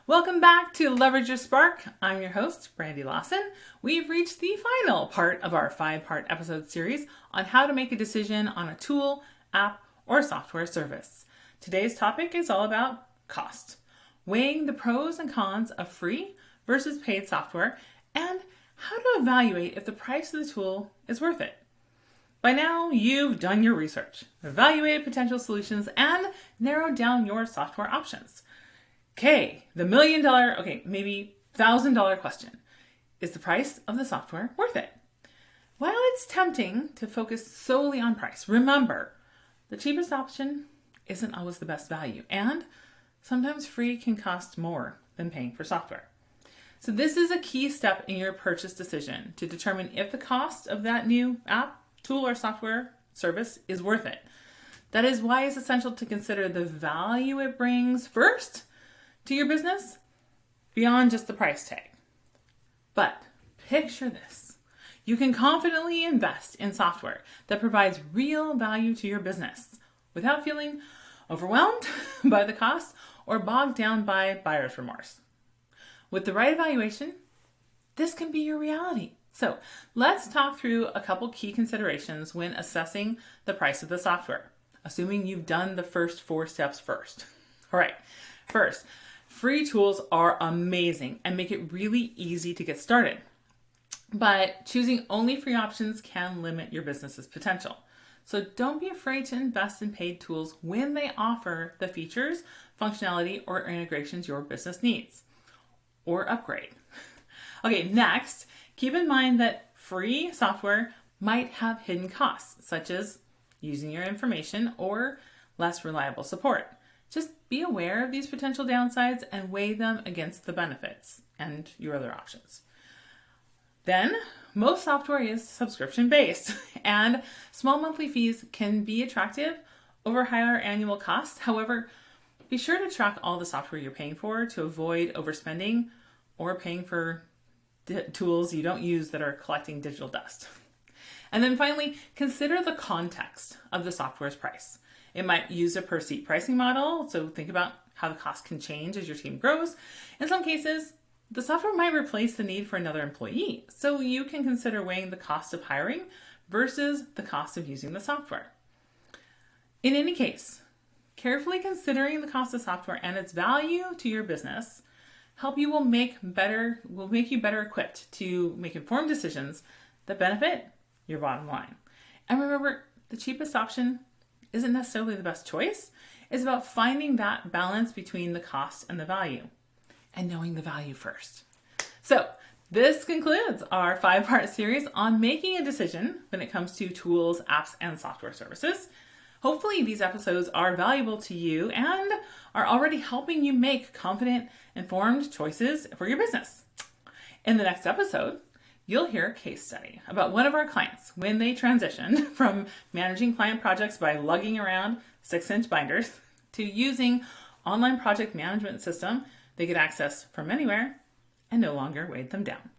Welcome back to Leverage Your Spark. I'm your host, Brandy Lawson. We've reached the final part of our 5-part episode series on how to make a decision on a tool, app, or software service. Today's topic is all about cost, weighing the pros and cons of free versus paid software, and how to evaluate if the price of the tool is worth it. By now, you've done your research, evaluated potential solutions, and narrowed down your software options. Okay, the $1 million, maybe $1,000 question. Is the price of the software worth it? While it's tempting to focus solely on price, remember, the cheapest option isn't always the best value, and sometimes free can cost more than paying for software. So this is a key step in your purchase decision to determine if the cost of that new app, tool, or software service is worth it. That is why it's essential to consider the value it brings first to your business beyond just the price tag. But picture this. You can confidently invest in software that provides real value to your business without feeling overwhelmed by the cost or bogged down by buyer's remorse. With the right evaluation, this can be your reality. So let's talk through a couple key considerations when assessing the price of the software, assuming you've done the first 4 steps first. All right, first, free tools are amazing and make it really easy to get started. But choosing only free options can limit your business's potential. So don't be afraid to invest in paid tools when they offer the features, functionality, or integrations your business needs, or upgrade. Okay, next, keep in mind that free software might have hidden costs, such as using your information or less reliable support. Just be aware of these potential downsides and weigh them against the benefits and your other options. Then, most software is subscription-based, and small monthly fees can be attractive over higher annual costs. However, be sure to track all the software you're paying for to avoid overspending or paying for tools you don't use that are collecting digital dust. And then finally, consider the context of the software's price. It might use a per seat pricing model, so think about how the cost can change as your team grows. In some cases, the software might replace the need for another employee, so you can consider weighing the cost of hiring versus the cost of using the software. In any case, carefully considering the cost of software and its value to your business will make you better equipped to make informed decisions that benefit your bottom line. And remember, the cheapest option isn't necessarily the best choice. It's about finding that balance between the cost and the value and knowing the value first. So this concludes our 5-part series on making a decision when it comes to tools, apps, and software services. Hopefully these episodes are valuable to you and are already helping you make confident, informed choices for your business. In the next episode, you'll hear a case study about one of our clients when they transitioned from managing client projects by lugging around 6-inch binders to using online project management system they could access from anywhere and no longer weighed them down.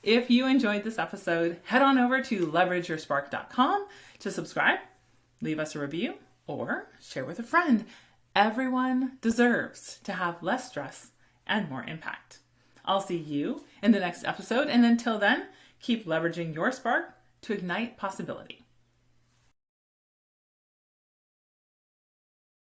If you enjoyed this episode, head on over to leverageYourSpark.com to subscribe, leave us a review, or share with a friend. Everyone deserves to have less stress and more impact. I'll see you in the next episode, and until then, keep leveraging your spark to ignite possibility.